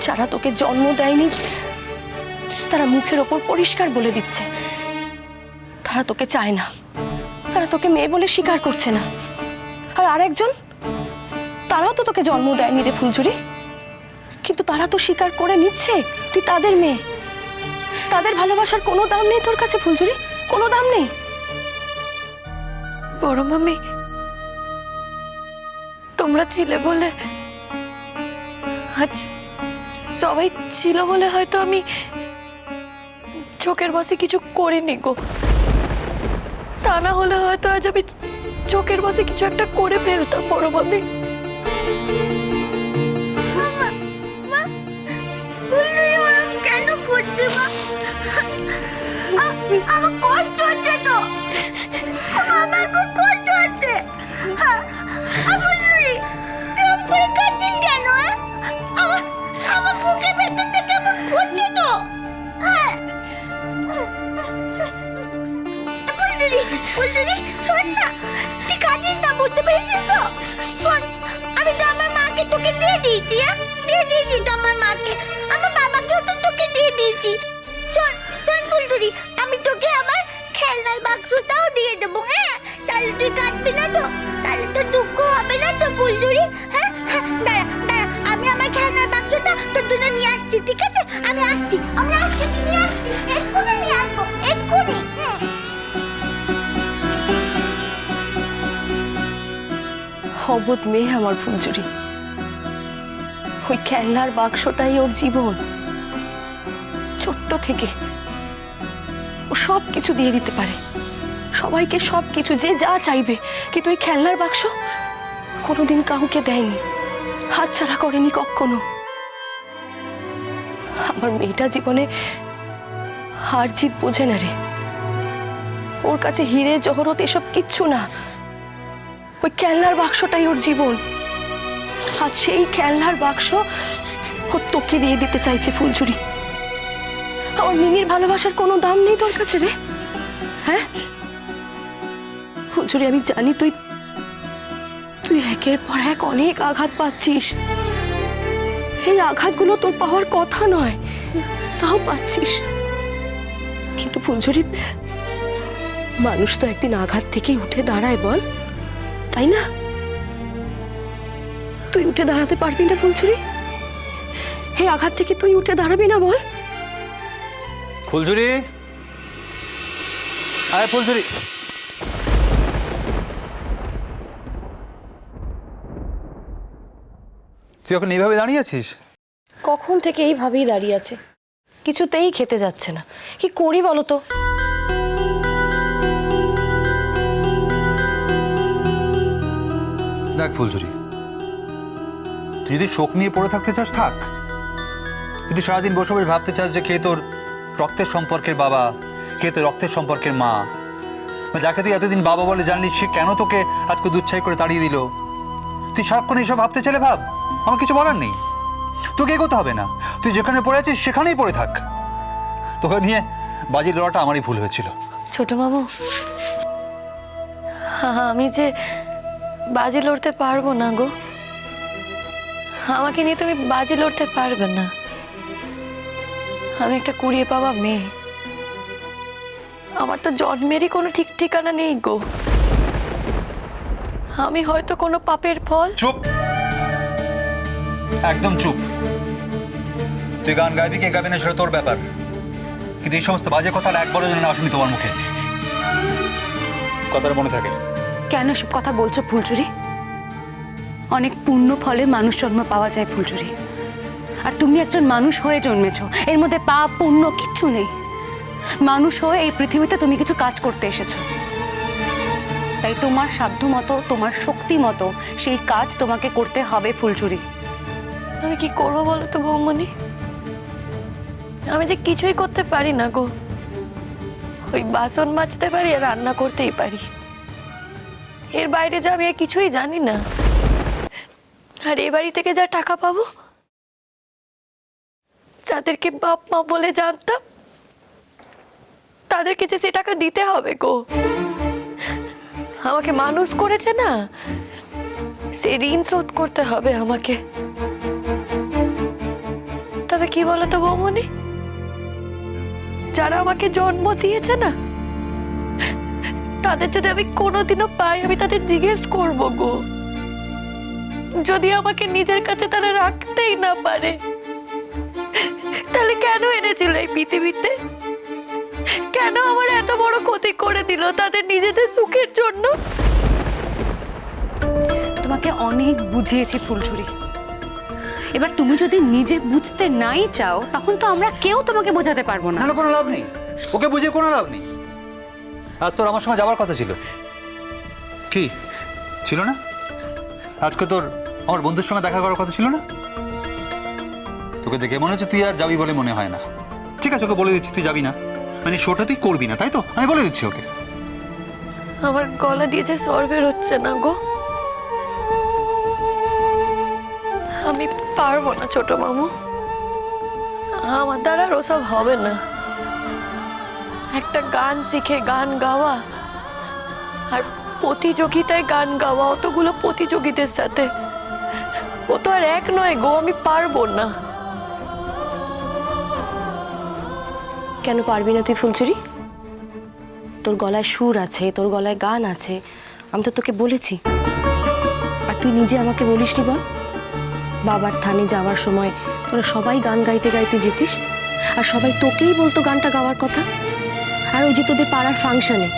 যারা তোকে জন্ম দেয়নি তারা মুখের ওপর পরিষ্কার বলে দিচ্ছে তারা তোকে চায় না, তারা তোকে মেয়ে বলে স্বীকার করছে না। আর আরেকজন, তারাও তো তোকে জন্ম দেয়নি রে ফুলঝুরি, কিন্তু তারা তো স্বীকার করে নিচ্ছে তুই তাদের মেয়ে। তাদের ভালোবাসার কোনো দাম নেই তোর কাছে ফুলঝুরি, কোনো দাম নেই। বড় মামি, তোমরা ছিলে বলে, আজ সবাই ছিল বলে হয়তো আমি চোখের বসে কিছু করিনি গো। তা না হলে হয়তো আজ আমি চোখের বসে কিছু একটা করে ফেলতাম বড় মামি। কেন করতে আমার কষ্ট হচ্ছে তো, আমার খুব কষ্ট হচ্ছে। কেমন করে কাঁদছিস কেন? আমার বুকের ভেতরটা কেমন করছে তো। ফুলঝুরি শোন না, তুই কাঁদিস না, বুঝতে পেরেছিস তো? শোন, আমি তো আমার মাকে তোকে দিয়ে দিয়েছি, দিয়ে দিয়েছি তো আমার মাকে, আমার বাবাকেও তো তোকে দিয়ে দিয়েছি। শোন শোন ফুলঝুরি, আমি তোকে আমার খেলনার বাক্সটাও দিয়ে দেবো, হ্যাঁ? তাহলে তুই কাঁদবি না তো, তাহলে তোর দুঃখ হবে না তো ফুলঝুরি। হ্যাঁ হ্যাঁ, দাঁড়া দাঁড়া, আমি আমার খেলনার বাক্সটা তোর জন্য নিয়ে আসছি, ঠিক আছে? আমি আসছি, নিয়ে আসছি, এক্ষুনি নিয়ে আসবো, এক্ষুনি। হ্যাঁ, অবোধ মেয়ে আমার ফুলঝুরি, ওই খেলনার বাক্সটাই ওর জীবন। ছোট্ট থেকে ও সব কিছু দিয়ে দিতে পারে, সবাইকে সব কিছু, যে যা চাইবে, কিন্তু ওই খেলনার বাক্স কোনোদিন কাউকে দেয়নি, হাতছাড়া করেনি কখনো। আমার মেয়েটা জীবনে হার জিত বোঝে না রে, ওর কাছে হিরে জহরত এসব কিচ্ছু না, ওই খেলনার বাক্সটাই ওর জীবন। আর সেই খেলনার বাক্স ও তোকে দিয়ে দিতে চাইছে ফুলঝুরি। আমার মিনির ভালোবাসার কোনো দাম নেই তোর কাছে রে, হ্যাঁ ফুলঝুরি? আমি জানি তুই তুই একের পর এক অনেক আঘাত পাচ্ছিস, এই আঘাতগুলো তোর পাওয়ার কথা নয়, তাও পাচ্ছিস। কিন্তু ফুলঝুরি, মানুষ তো একদিন আঘাত থেকে উঠে দাঁড়ায়, বল, তাই না? তুই উঠে দাঁড়াতে পারবি না ফুলঝুরি? এই আঘাত থেকে তুই উঠে দাঁড়াবি না, বল? ফুলঝুরি, আয় ফুলঝুরি। তুই এখন এইভাবে দাঁড়িয়ে আছিস? কখন থেকে এইভাবেই দাঁড়িয়ে আছে, কিছুতেই খেতে যাচ্ছে না, কি করি বলো তো? দেখ ফুলঝুরি, তুই যদি শোক নিয়ে পড়ে থাকতে চাস থাক, যদি সারাদিন বসে বসে ভাবতে চাস যে কে তোর রক্তের সম্পর্কের বাবা, কে তোর রক্তের সম্পর্কের মা, বা যাকে তুই এতদিন বাবা বলে জানলি, সে কেন তোকে আজকে দুচ্ছাই করে তাড়িয়ে দিল, তুই সারাক্ষণ এইসব ভাবতে চলে ভাব, আমার কিছু বলার নেই। তোকে এগোতে হবে না, তুই যেখানে পড়ে আছিস সেখানেই পড়ে থাক। তোকে নিয়ে বাজি লড়াটা আমারই ভুল হয়েছিল। ছোট মামু, আমি যে বাজি লড়তে পারবো না গো, আমাকে নিয়ে তুমি বাজি লড়তে পারবে না। আমি একটা কুড়িয়ে পাওয়া মেয়ে, আমার তো জন্মেরই কোনো ঠিক ঠিকানা নেই গো। আমি হয়তো কোনো পাপের ফল। চুপ, একদম চুপ। তুই গান গাইবি কে গাবি না সেটা তোর ব্যাপার, কিন্তু এই সমস্ত বাজে কথাটা একবারও যেন না আসেনি তোমার মুখে, কথাটা মনে থাকে। কেন সব কথা বলছো ফুলঝুরি? অনেক পুণ্য ফলে মানুষ জন্ম পাওয়া যায় ফুলঝুরি, আর তুমি একজন মানুষ হয়ে জন্মেছো, এর মধ্যে পাপ পুণ্য কিচ্ছু নেই। মানুষ হয়ে এই পৃথিবীতে তুমি কিছু কাজ করতে এসেছো, তাই তোমার সাধ্য মতো, তোমার শক্তি মতো সেই কাজ তোমাকে করতে হবে ফুলঝুরি। আমি কি করবো বলো তো বৌমনি? আমি যে কিছুই করতে পারি না গো, ওই বাসন মাজতে পারি আর রান্না করতেই পারি, এর বাইরে যা আমি আর কিছুই জানি না। আর এ বাড়ি থেকে যা টাকা পাবো, যাদেরকে বাপ মা বলে জানতাম, তাদেরকে যে সে টাকা দিতে হবে গো। আমাকে মানুষ করেছে না, সে ঋণ শোধ করতে হবে আমাকে। তবে কি বলো তো বৌমনি, যারা আমাকে জন্ম দিয়েছে না, তাদের যদি আমি কোনোদিনও পাই, আমি তাদের জিজ্ঞেস করবো গো। যদি আমাকে নিজের কাছে তারা রাখতেই না পারে, তাহলে কেন এনেছিল এই পৃথিবীতে? কেন আমার এত বড় ক্ষতি করে দিল তাদের নিজেদের সুখের জন্য? তোমাকে অনেক বুঝিয়েছি ফুলঝুরি, এবার তুমি যদি নিজে বুঝতে নাই চাও তখন তো আমরা কেউ তোমাকে বোঝাতে পারবো না। না, কোনো লাভ নেই, ওকে বুঝিয়ে কোনো লাভ নেই। আজ তোর আমার সঙ্গে যাওয়ার কথা ছিল, কি ছিল না? আজকে তোর আমার বন্ধুর সঙ্গে দেখা করার কথা ছিল না? তোকে দেখে মনে হচ্ছে তুই আর যাবি বলে মনে হয় না। ঠিক আছে, ওকে বলে দিচ্ছি তুই যাবি না, মানে শোটা তুই করবি না, তাই তো? আমি বলে দিচ্ছি ওকে। আমার গলা দিয়ে যে স্বর বের হচ্ছে না গো, আমি পারবো না ছোট মামু, আমার দ্বারা আর ওসব হবে না। একটা গান শিখে গান গাওয়া আর প্রতিযোগিতায় গান গাওয়া, অতগুলো প্রতিযোগীদের সাথে, ও তো আর এক নয় গো, আমি পারবো না। কেন পারবি না তুই ফুলচুরি? তোর গলায় সুর আছে, তোর গলায় গান আছে, আমি তো তোকে বলেছি। আর তুই নিজে আমাকে বলিসনি বল, বাবার থানে যাওয়ার সময় তোরা সবাই গান গাইতে গাইতে যেতিস, আর সবাই তোকেই বলতো গানটা গাওয়ার কথা। আর ওই যে তোদের পাড়ার ফাংশনে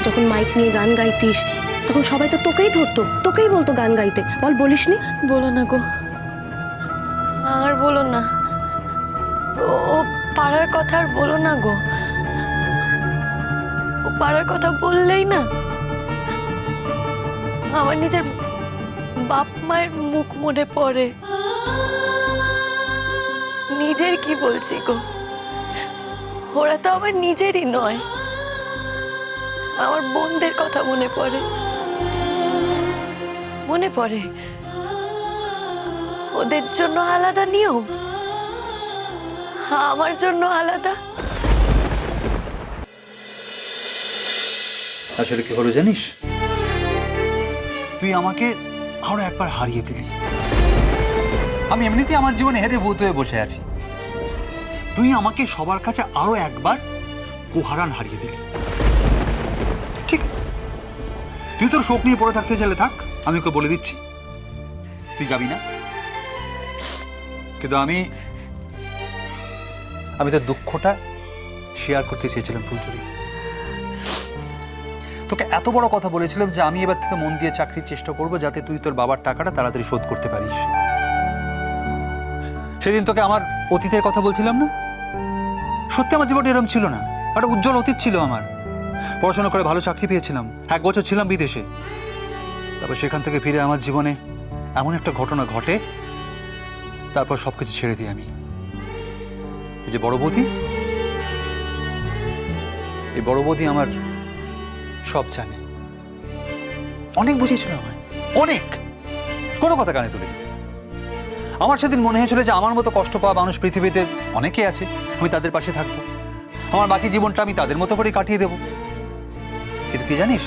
যখন মাইক নিয়ে গান গাইতিস, তখন সবাই তো তোকেই ধরতো, তোকেই বলতো গান গাইতে। বল, বলিসনি? বলো না গো, আর বলো না, ও পাড়ার কথা আর বলো না গো। ও পাড়ার কথা বললেই না আমার নিজের বাপ মায়ের মুখ মনে পড়ে। নিজের কি বলছি গো, ওরা তো আমার নিজেরই নয়, আমার বোনদের কথা মনে পড়ে। মনে পড়ে ওদের জন্য আলাদা নিয়ম, আমার জন্য আলাদা। আসলে কি হলো জানিস, তুই আমাকে আরো একবার হারিয়ে দিলি। আমি এমনিতেই আমার জীবনে হেরে ভূত হয়ে বসে আছি, তুই আমাকে সবার কাছে আরো একবার কুহারান হারিয়ে দিলি। ঠিক আছে, তুই তোর শোক নিয়ে পড়ে থাকতে চাইলে থাক, আমি ওকে বলে দিচ্ছি তুই যাবি না। কিন্তু আমি তোর দুঃখটা শেয়ার করতে চেয়েছিলাম ফুলচুরি। তোকে এত বড় কথা বলেছিলাম যে আমি এবার থেকে মন দিয়ে চাকরির চেষ্টা করব, যাতে তুই তোর বাবার টাকাটা তাড়াতাড়ি শোধ করতে পারিস। সেদিন তোকে আমার অতীতের কথা বলছিলাম না, সত্যি আমার জীবনটা এরকম ছিল না, একটা উজ্জ্বল অতীত ছিল আমার। পড়াশোনা করে ভালো চাকরি পেয়েছিলাম, 1 বছর ছিলাম বিদেশে। তারপর সেখান থেকে ফিরে আমার জীবনে এমন একটা ঘটনা ঘটে, তারপর সবকিছু ছেড়ে দিই আমি। এই যে বড় বৌদি, এই বড় বৌদি আমার সব জানে, অনেক বুঝিয়েছিল আমায়, অনেক, কোনো কথা কানে তুলে। আমার সেদিন মনে হয়েছিল যে আমার মতো কষ্ট পাওয়া মানুষ পৃথিবীতে অনেকে আছে, আমি তাদের পাশে থাকবো, আমার বাকি জীবনটা আমি তাদের মতো করে কাটিয়ে দেব। কিন্তু কি জানিস,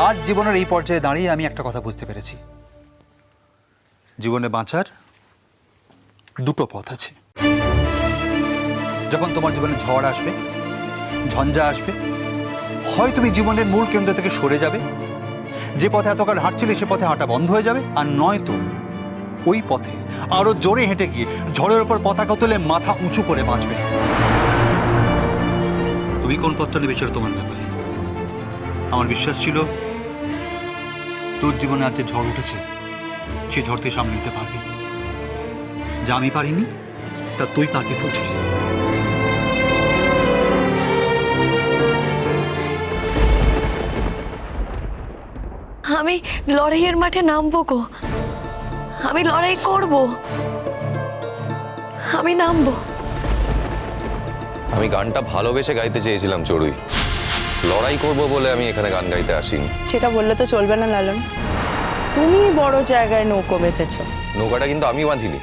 আজ জীবনের এই পর্যায়ে দাঁড়িয়ে আমি একটা কথা বুঝতে পেরেছি, জীবনে বাঁচার 2টো পথ আছে। যখন তোমার জীবনে ঝড় আসবে, ঝঞ্ঝা আসবে, হয় তুমি জীবনের মূল কেন্দ্র থেকে সরে যাবে, যে পথে এতকাল হাঁটছিলে সে পথে হাঁটা বন্ধ হয়ে যাবে, আর নয়তো ওই পথে আরো জোরে হেঁটে গিয়ে ঝড়ের ওপর পতাকা তুলে মাথা উঁচু করে বাঁচবে। তুমি কোন পথটা নেবে সেটা তোমার ব্যাপার। আমার বিশ্বাস ছিল তোর জীবনে আজ যে ঝড় উঠেছে সে ঝড় তুই সামনে নিতে পারবি, যা আমি পারিনি তা তুই পারবি ফুলচুরি। আমি লড়াইয়ের মাঠে নামবো গো, আমি লড়াই করব, আমি নামবো। আমি গানটা ভালোবেসে গাইতে চেয়েছিলাম চড়ুই, লড়াই করব বলে আমি এখানে গান গাইতে আসিনি। সেটা বললে তো চলবে না লালন, তুমি বড় জায়গায় নৌকো বেঁধেছ। নৌকাটা কিন্তু আমি বাঁধিনি।